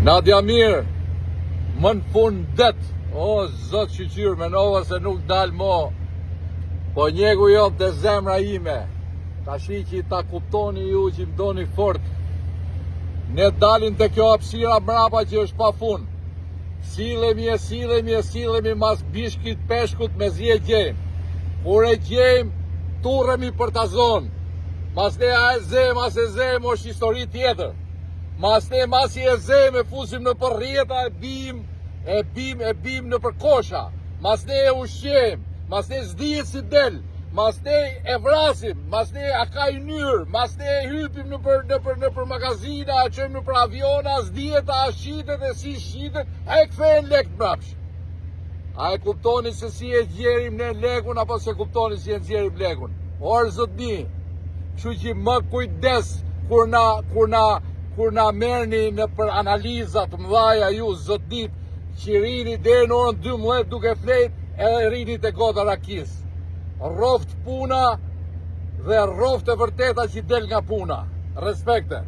Nadia Mirë, më në fund det, o zot shqyqyr, menova se nuk dal mo, po njegu jo të zemra ime, ta shi që ta kuptoni ju që më doni fort, ne dalin të kjo hapësira mrapa që është pa fund, silemi mas bishkit peshkut me zje gjejmë, kur e gjejmë, turremi për ta zonë, mas ne a e zemë, as e zemë, është histori tjetër. Mas ne mas i e zemë, e fusim në për rjeta, e bim në për kosha. Mas ne e ushqem, mas ne zdijet si del, mas ne e vrasim, mas ne a ka i nyrë, mas ne e hypim në për magazina, a qëmë në për aviona, zdijet, a shqitet e si shqitet, a e kthejnë lek të brapsh. A e kuptoni se si e gjerim ne lekun, apo se kuptoni si e gjerim lekun? Orë zotni, që që më kujdes kur na merni në për analizat mëdhaja ju zotnit, që rini dhe në orën 12 duke flejt edhe rini të gota rakis. Roft puna dhe roft e vërteta që del nga puna. Respekte.